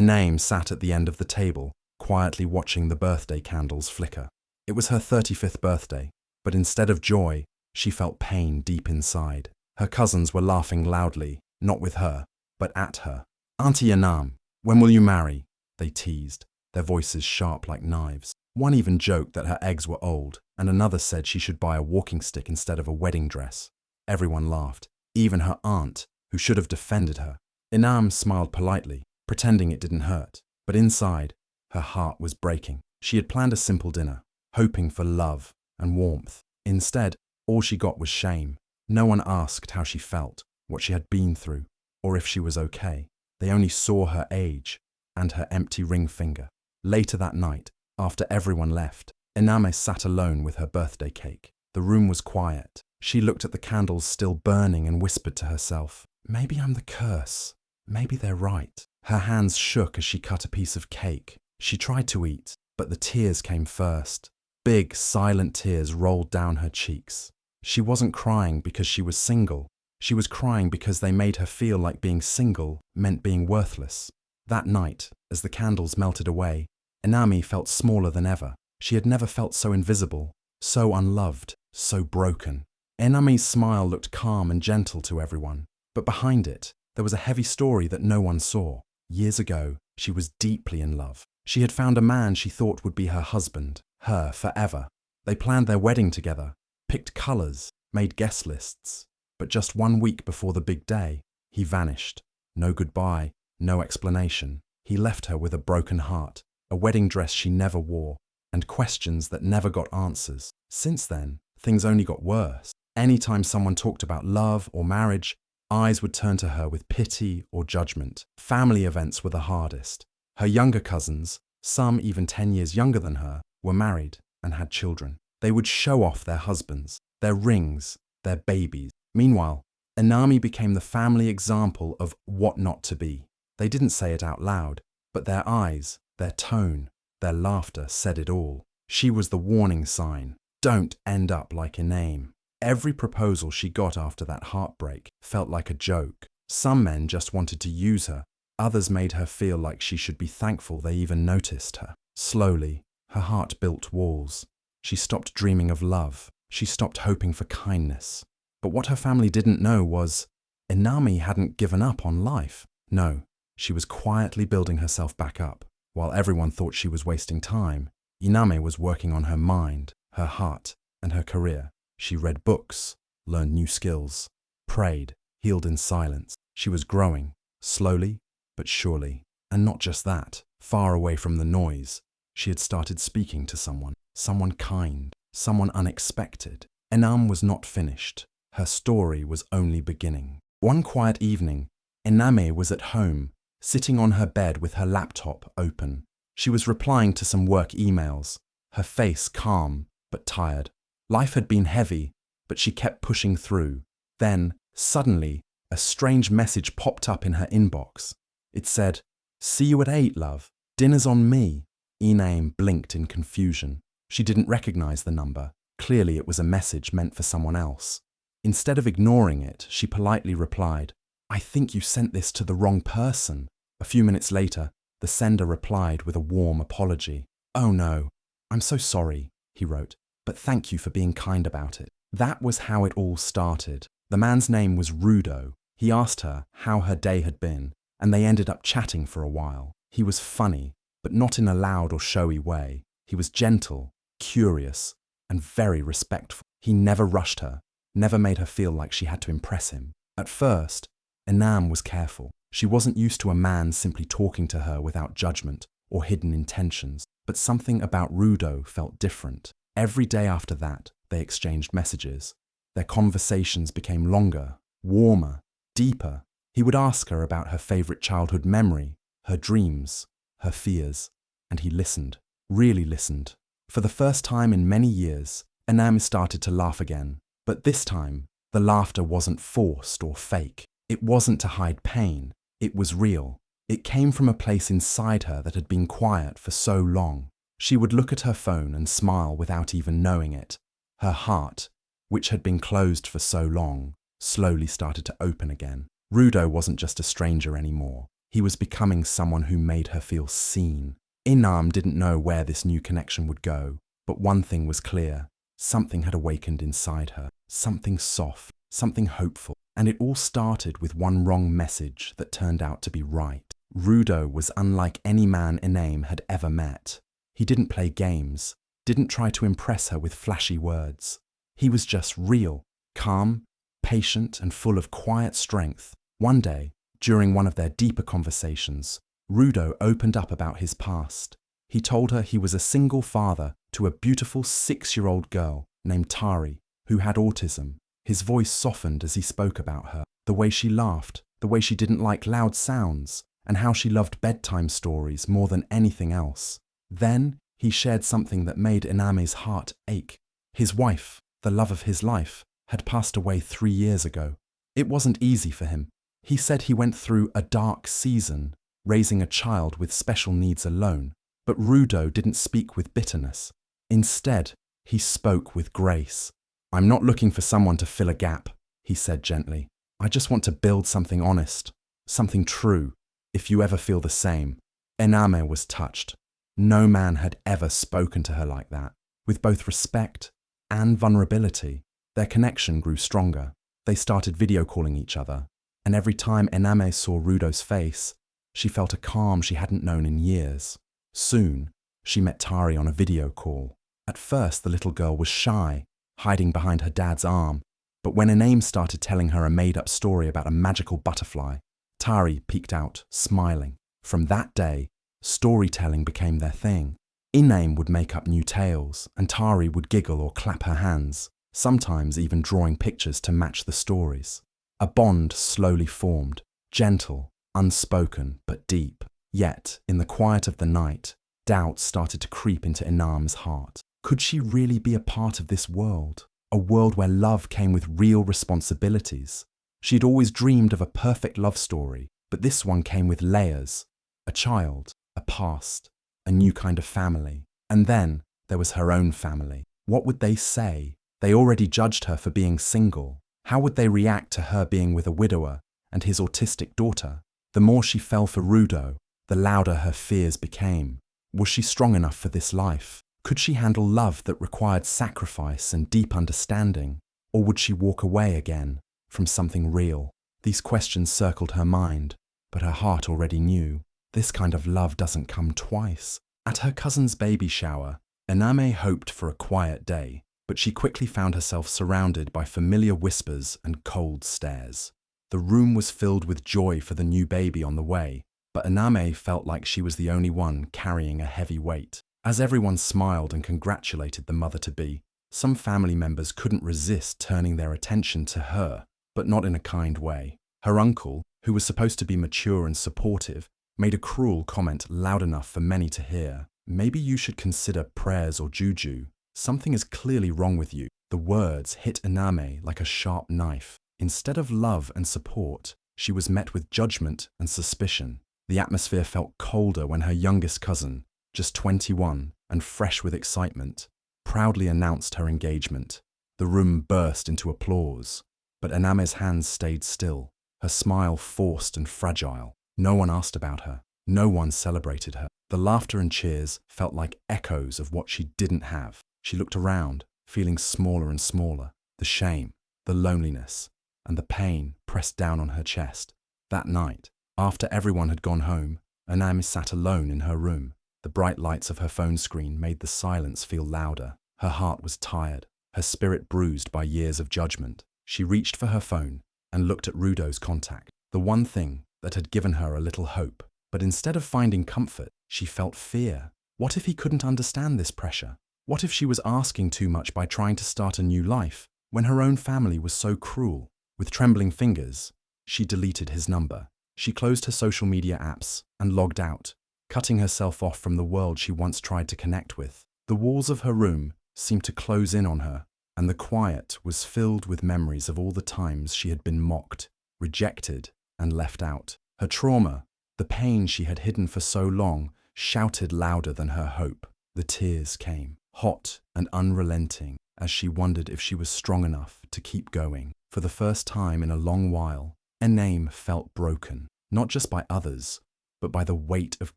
Iname sat at the end of the table, quietly watching the birthday candles flicker. It was her 35th birthday, but instead of joy, she felt pain deep inside. Her cousins were laughing loudly, not with her, but at her. "Auntie Inam, when will you marry?" they teased, their voices sharp like knives. One even joked that her eggs were old, and another said she should buy a walking stick instead of a wedding dress. Everyone laughed, even her aunt, who should have defended her. Inam smiled politely, pretending it didn't hurt, but inside, her heart was breaking. She had planned a simple dinner, hoping for love and warmth. Instead, all she got was shame. No one asked how she felt, what she had been through, or if she was okay. They only saw her age and her empty ring finger. Later that night, after everyone left, Iname sat alone with her birthday cake. The room was quiet. She looked at the candles still burning and whispered to herself, "Maybe I'm the curse. Maybe they're right." Her hands shook as she cut a piece of cake. She tried to eat, but the tears came first. Big, silent tears rolled down her cheeks. She wasn't crying because she was single. She was crying because they made her feel like being single meant being worthless. That night, as the candles melted away, Inami felt smaller than ever. She had never felt so invisible, so unloved, so broken. Inami's smile looked calm and gentle to everyone, but behind it, there was a heavy story that no one saw. Years ago, she was deeply in love. She had found a man she thought would be her husband, her forever. They planned their wedding together, picked colours, made guest lists. But just 1 week before the big day, he vanished. No goodbye, no explanation. He left her with a broken heart, a wedding dress she never wore, and questions that never got answers. Since then, things only got worse. Anytime someone talked about love or marriage, eyes would turn to her with pity or judgment. Family events were the hardest. Her younger cousins, some even 10 years younger than her, were married and had children. They would show off their husbands, their rings, their babies. Meanwhile, Inami became the family example of what not to be. They didn't say it out loud, but their eyes, their tone, their laughter said it all. She was the warning sign. Don't end up like Iname. Every proposal she got after that heartbreak felt like a joke. Some men just wanted to use her. Others made her feel like she should be thankful they even noticed her. Slowly, her heart built walls. She stopped dreaming of love. She stopped hoping for kindness. But what her family didn't know was, Inami hadn't given up on life. No, she was quietly building herself back up. While everyone thought she was wasting time, Iname was working on her mind, her heart, and her career. She read books, learned new skills, prayed, healed in silence. She was growing, slowly but surely. And not just that, far away from the noise, she had started speaking to someone kind, someone unexpected. Inam was not finished. Her story was only beginning. One quiet evening, Iname was at home, sitting on her bed with her laptop open. She was replying to some work emails, her face calm but tired. Life had been heavy, but she kept pushing through. Then, suddenly, a strange message popped up in her inbox. It said, "See you at 8, love. Dinner's on me." Iname blinked in confusion. She didn't recognize the number. Clearly it was a message meant for someone else. Instead of ignoring it, she politely replied, "I think you sent this to the wrong person." A few minutes later, the sender replied with a warm apology. "Oh no, I'm so sorry," he wrote, "but thank you for being kind about it." That was how it all started. The man's name was Rudo. He asked her how her day had been, and they ended up chatting for a while. He was funny, but not in a loud or showy way. He was gentle, curious, and very respectful. He never rushed her, never made her feel like she had to impress him. At first, Inam was careful. She wasn't used to a man simply talking to her without judgment or hidden intentions. But something about Rudo felt different. Every day after that, they exchanged messages. Their conversations became longer, warmer, deeper. He would ask her about her favorite childhood memory, her dreams, her fears, and he listened, really listened. For the first time in many years, Inam started to laugh again. But this time, the laughter wasn't forced or fake. It wasn't to hide pain. It was real. It came from a place inside her that had been quiet for so long. She would look at her phone and smile without even knowing it. Her heart, which had been closed for so long, slowly started to open again. Rudo wasn't just a stranger anymore. He was becoming someone who made her feel seen. Inam didn't know where this new connection would go, but one thing was clear. Something had awakened inside her. Something soft, something hopeful. And it all started with one wrong message that turned out to be right. Rudo was unlike any man Inam had ever met. He didn't play games, didn't try to impress her with flashy words. He was just real, calm, patient, and full of quiet strength. One day, during one of their deeper conversations, Rudo opened up about his past. He told her he was a single father to a beautiful 6-year-old girl named Tari, who had autism. His voice softened as he spoke about her, the way she laughed, the way she didn't like loud sounds, and how she loved bedtime stories more than anything else. Then he shared something that made Iname's heart ache. His wife, the love of his life, had passed away 3 years ago. It wasn't easy for him. He said he went through a dark season, raising a child with special needs alone. But Rudo didn't speak with bitterness. Instead, he spoke with grace. "I'm not looking for someone to fill a gap," he said gently. "I just want to build something honest, something true, if you ever feel the same." Iname was touched. No man had ever spoken to her like that. With both respect and vulnerability, their connection grew stronger. They started video calling each other, and every time Iname saw Rudo's face, she felt a calm she hadn't known in years. Soon, she met Tari on a video call. At first, the little girl was shy, hiding behind her dad's arm, but when Iname started telling her a made-up story about a magical butterfly, Tari peeked out, smiling. From that day, storytelling became their thing. Iname would make up new tales, and Tari would giggle or clap her hands, sometimes even drawing pictures to match the stories. A bond slowly formed, gentle, unspoken, but deep. Yet, in the quiet of the night, doubt started to creep into Iname's heart. Could she really be a part of this world? A world where love came with real responsibilities? She had always dreamed of a perfect love story, but this one came with layers. A child, a past, a new kind of family. And then there was her own family. What would they say? They already judged her for being single. How would they react to her being with a widower and his autistic daughter? The more she fell for Rudo, the louder her fears became. Was she strong enough for this life? Could she handle love that required sacrifice and deep understanding? Or would she walk away again from something real? These questions circled her mind, but her heart already knew. This kind of love doesn't come twice. At her cousin's baby shower, Iname hoped for a quiet day, but she quickly found herself surrounded by familiar whispers and cold stares. The room was filled with joy for the new baby on the way, but Iname felt like she was the only one carrying a heavy weight. As everyone smiled and congratulated the mother-to-be, some family members couldn't resist turning their attention to her, but not in a kind way. Her uncle, who was supposed to be mature and supportive, made a cruel comment loud enough for many to hear. "Maybe you should consider prayers or juju. Something is clearly wrong with you." The words hit Iname like a sharp knife. Instead of love and support, she was met with judgment and suspicion. The atmosphere felt colder when her youngest cousin, just 21 and fresh with excitement, proudly announced her engagement. The room burst into applause, but Iname's hands stayed still, her smile forced and fragile. No one asked about her. No one celebrated her. The laughter and cheers felt like echoes of what she didn't have. She looked around, feeling smaller and smaller. The shame, the loneliness, and the pain pressed down on her chest. That night, after everyone had gone home, Iname sat alone in her room. The bright lights of her phone screen made the silence feel louder. Her heart was tired, her spirit bruised by years of judgment. She reached for her phone and looked at Rudo's contact, the one thing that had given her a little hope. But instead of finding comfort, she felt fear. What if he couldn't understand this pressure? What if she was asking too much by trying to start a new life when her own family was so cruel? With trembling fingers, she deleted his number. She closed her social media apps and logged out, cutting herself off from the world she once tried to connect with. The walls of her room seemed to close in on her, and the quiet was filled with memories of all the times she had been mocked, rejected, and left out. Her trauma, the pain she had hidden for so long, shouted louder than her hope. The tears came, hot and unrelenting, as she wondered if she was strong enough to keep going. For the first time in a long while, Iname felt broken. not just by others, but by the weight of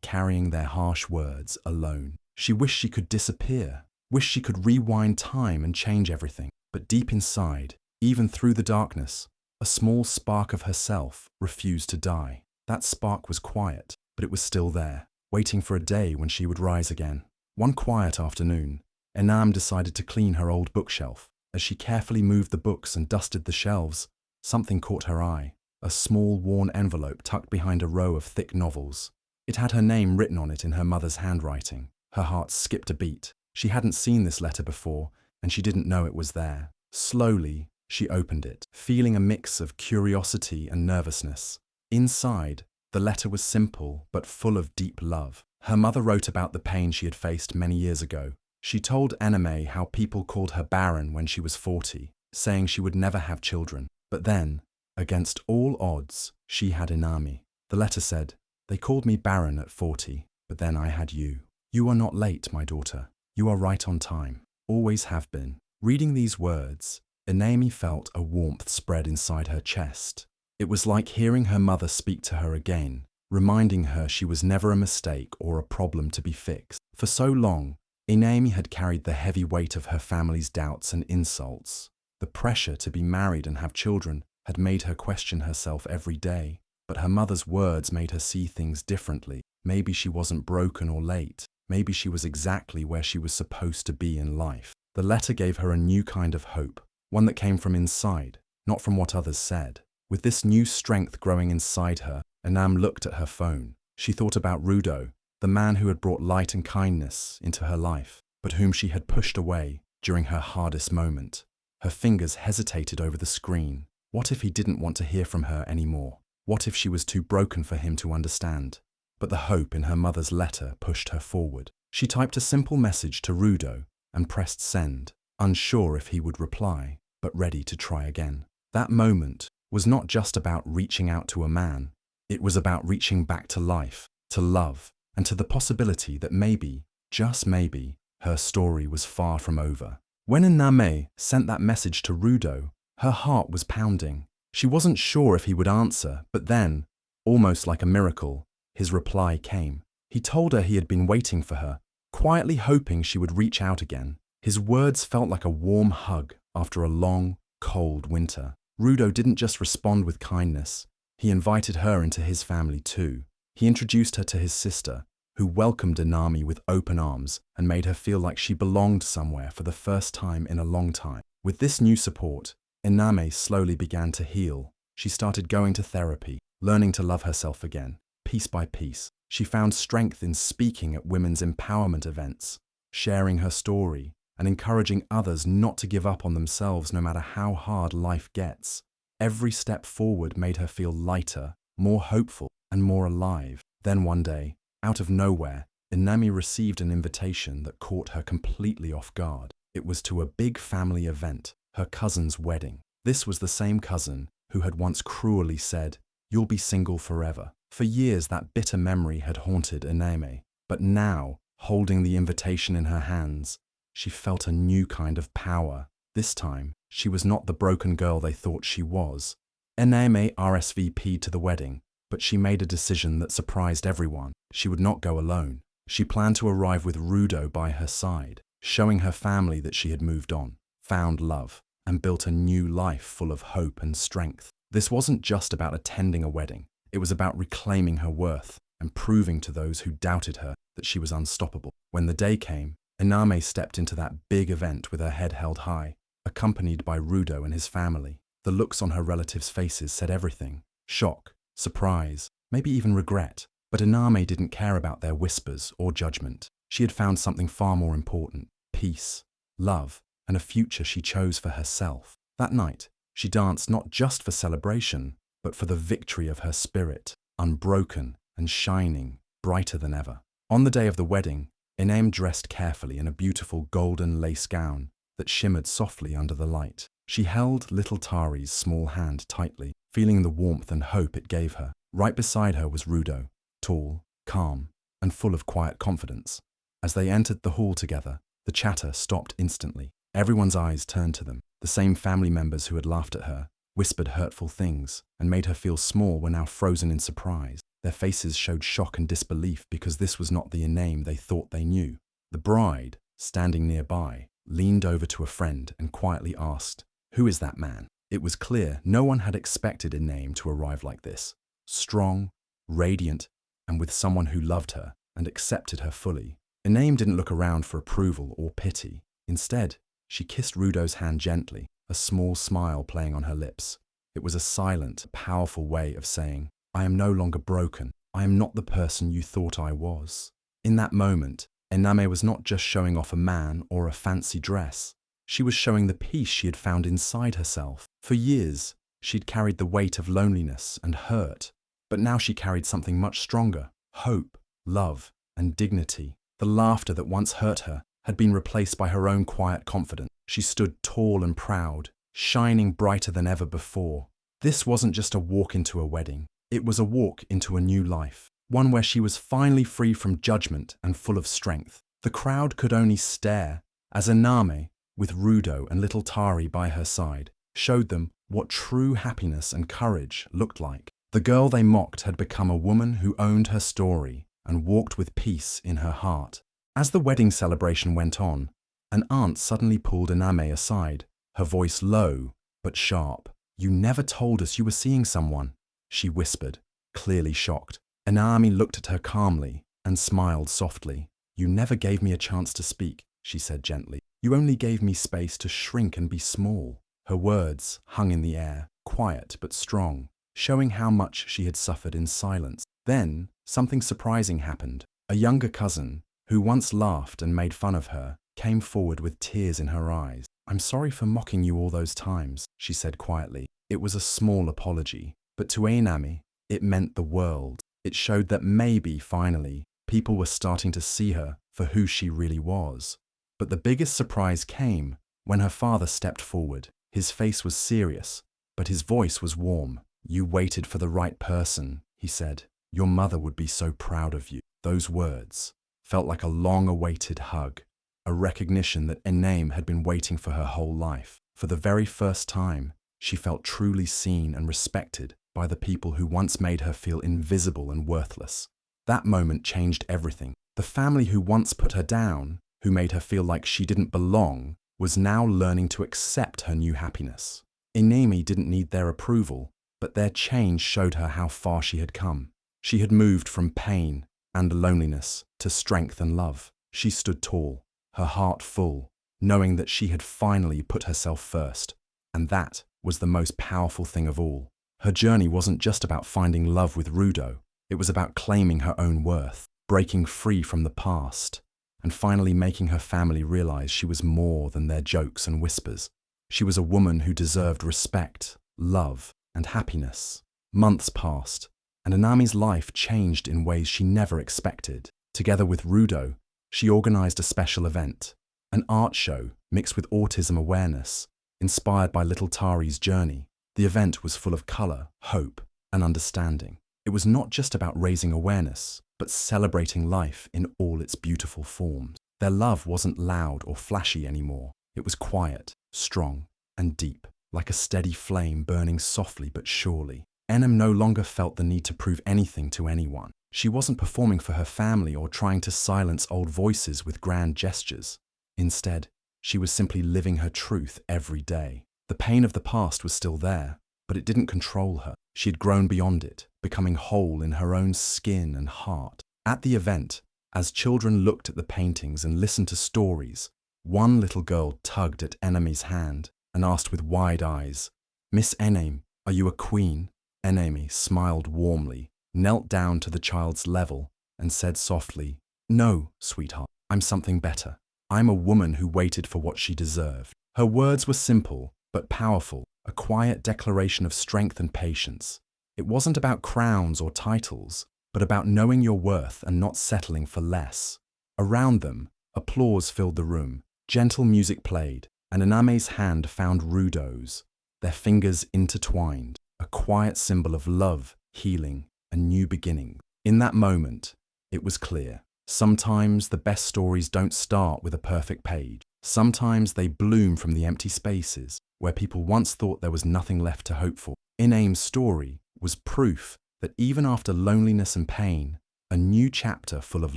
carrying their harsh words alone. She wished she could disappear, wished she could rewind time and change everything. But deep inside, even through the darkness, a small spark of herself refused to die. That spark was quiet, but it was still there, waiting for a day when she would rise again. One quiet afternoon, Enam decided to clean her old bookshelf. As she carefully moved the books and dusted the shelves, something caught her eye. A small, worn envelope tucked behind a row of thick novels. It had her name written on it in her mother's handwriting. Her heart skipped a beat. She hadn't seen this letter before, and she didn't know it was there. Slowly, she opened it, feeling a mix of curiosity and nervousness. Inside, the letter was simple but full of deep love. Her mother wrote about the pain she had faced many years ago. She told Ename how people called her barren when she was 40, saying she would never have children. But then, against all odds, she had Inami. The letter said, "They called me barren at 40, but then I had you. You are not late, my daughter. You are right on time. Always have been." Reading these words, Inami felt a warmth spread inside her chest. It was like hearing her mother speak to her again, reminding her she was never a mistake or a problem to be fixed. For so long, Inami had carried the heavy weight of her family's doubts and insults. The pressure to be married and have children had made her question herself every day. But her mother's words made her see things differently. Maybe she wasn't broken or late. Maybe she was exactly where she was supposed to be in life. The letter gave her a new kind of hope, one that came from inside, not from what others said. With this new strength growing inside her, Enam looked at her phone. She thought about Rudo, the man who had brought light and kindness into her life, but whom she had pushed away during her hardest moment. Her fingers hesitated over the screen. What if he didn't want to hear from her anymore? What if she was too broken for him to understand? But the hope in her mother's letter pushed her forward. She typed a simple message to Rudo and pressed send, unsure if he would reply, but ready to try again. That moment was not just about reaching out to a man. It was about reaching back to life, to love, and to the possibility that maybe, just maybe, her story was far from over. When Iname sent that message to Rudo, her heart was pounding. She wasn't sure if he would answer, but then, almost like a miracle, his reply came. He told her he had been waiting for her, quietly hoping she would reach out again. His words felt like a warm hug after a long, cold winter. Rudo didn't just respond with kindness. He invited her into his family too. He introduced her to his sister, who welcomed Inami with open arms and made her feel like she belonged somewhere for the first time in a long time. With this new support, Iname slowly began to heal. She started going to therapy, learning to love herself again. Piece by piece, she found strength in speaking at women's empowerment events, sharing her story, and encouraging others not to give up on themselves no matter how hard life gets. Every step forward made her feel lighter, more hopeful, and more alive. Then one day, out of nowhere, Inami received an invitation that caught her completely off guard. It was to a big family event, her cousin's wedding. This was the same cousin who had once cruelly said, "You'll be single forever." For years that bitter memory had haunted Iname, but now, holding the invitation in her hands, she felt a new kind of power. This time, she was not the broken girl they thought she was. Iname RSVP'd to the wedding, but she made a decision that surprised everyone. She would not go alone. She planned to arrive with Rudo by her side, showing her family that she had moved on, found love, and built a new life full of hope and strength. This wasn't just about attending a wedding. It was about reclaiming her worth and proving to those who doubted her that she was unstoppable. When the day came, Iname stepped into that big event with her head held high, accompanied by Rudo and his family. The looks on her relatives' faces said everything: shock, surprise, maybe even regret. But Iname didn't care about their whispers or judgment. She had found something far more important: peace, love, and a future she chose for herself. That night, she danced not just for celebration, but for the victory of her spirit, unbroken and shining, brighter than ever. On the day of the wedding, Iname dressed carefully in a beautiful golden lace gown that shimmered softly under the light. She held little Tari's small hand tightly, feeling the warmth and hope it gave her. Right beside her was Rudo, tall, calm, and full of quiet confidence. As they entered the hall together, the chatter stopped instantly. Everyone's eyes turned to them. The same family members who had laughed at her, whispered hurtful things, and made her feel small were now frozen in surprise. Their faces showed shock and disbelief because this was not the name they thought they knew. The bride, standing nearby, leaned over to a friend and quietly asked, "Who is that man?" It was clear no one had expected a name to arrive like this. Strong, radiant, and with someone who loved her and accepted her fully. Iname didn't look around for approval or pity. Instead, she kissed Rudo's hand gently, a small smile playing on her lips. It was a silent, powerful way of saying, "I am no longer broken. I am not the person you thought I was." In that moment, Iname was not just showing off a man or a fancy dress. She was showing the peace she had found inside herself. For years, she'd carried the weight of loneliness and hurt, but now she carried something much stronger: hope, love, and dignity. The laughter that once hurt her had been replaced by her own quiet confidence. She stood tall and proud, shining brighter than ever before. This wasn't just a walk into a wedding. It was a walk into a new life, one where she was finally free from judgment and full of strength. The crowd could only stare as Iname, with Rudo and little Tari by her side, showed them what true happiness and courage looked like. The girl they mocked had become a woman who owned her story and walked with peace in her heart. As the wedding celebration went on, an aunt suddenly pulled Iname aside, her voice low but sharp. "You never told us you were seeing someone," she whispered, clearly shocked. Iname looked at her calmly and smiled softly. "You never gave me a chance to speak," she said gently. "You only gave me space to shrink and be small." Her words hung in the air, quiet but strong, showing how much she had suffered in silence. Then, something surprising happened. A younger cousin, who once laughed and made fun of her, came forward with tears in her eyes. "I'm sorry for mocking you all those times," she said quietly. It was a small apology, but to Iname, it meant the world. It showed that maybe, finally, people were starting to see her for who she really was. But the biggest surprise came when her father stepped forward. His face was serious, but his voice was warm. "You waited for the right person," he said. "Your mother would be so proud of you." Those words felt like a long-awaited hug, a recognition that Iname had been waiting for her whole life. For the very first time, she felt truly seen and respected by the people who once made her feel invisible and worthless. That moment changed everything. The family who once put her down, who made her feel like she didn't belong, was now learning to accept her new happiness. Iname didn't need their approval, but their change showed her how far she had come. She had moved from pain and loneliness to strength and love. She stood tall, her heart full, knowing that she had finally put herself first, and that was the most powerful thing of all. Her journey wasn't just about finding love with Rudo. It was about claiming her own worth, breaking free from the past, and finally making her family realize she was more than their jokes and whispers. She was a woman who deserved respect, love, and happiness. Months passed, and Iname's life changed in ways she never expected. Together with Rudo, she organized a special event, an art show mixed with autism awareness, inspired by little Tari's journey. The event was full of color, hope, and understanding. It was not just about raising awareness, but celebrating life in all its beautiful forms. Their love wasn't loud or flashy anymore. It was quiet, strong, and deep, like a steady flame burning softly but surely. Iname no longer felt the need to prove anything to anyone. She wasn't performing for her family or trying to silence old voices with grand gestures. Instead, she was simply living her truth every day. The pain of the past was still there, but it didn't control her. She had grown beyond it, becoming whole in her own skin and heart. At the event, as children looked at the paintings and listened to stories, one little girl tugged at Iname's hand and asked with wide eyes, "Miss Iname, are you a queen?" Iname smiled warmly, knelt down to the child's level, and said softly, "No, sweetheart, I'm something better. I'm a woman who waited for what she deserved." Her words were simple but powerful, a quiet declaration of strength and patience. It wasn't about crowns or titles, but about knowing your worth and not settling for less. Around them, applause filled the room. Gentle music played, and Iname's hand found Rudo's, their fingers intertwined, a quiet symbol of love, healing, and new beginning. In that moment, it was clear. Sometimes the best stories don't start with a perfect page. Sometimes they bloom from the empty spaces where people once thought there was nothing left to hope for. In story was proof that even after loneliness and pain, a new chapter full of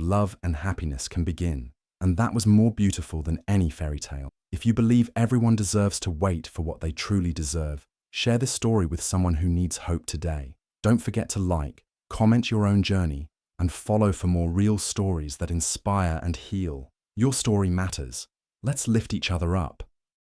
love and happiness can begin. And that was more beautiful than any fairy tale. If you believe everyone deserves to wait for what they truly deserve, share this story with someone who needs hope today. Don't forget to like, comment your own journey, and follow for more real stories that inspire and heal. Your story matters. Let's lift each other up.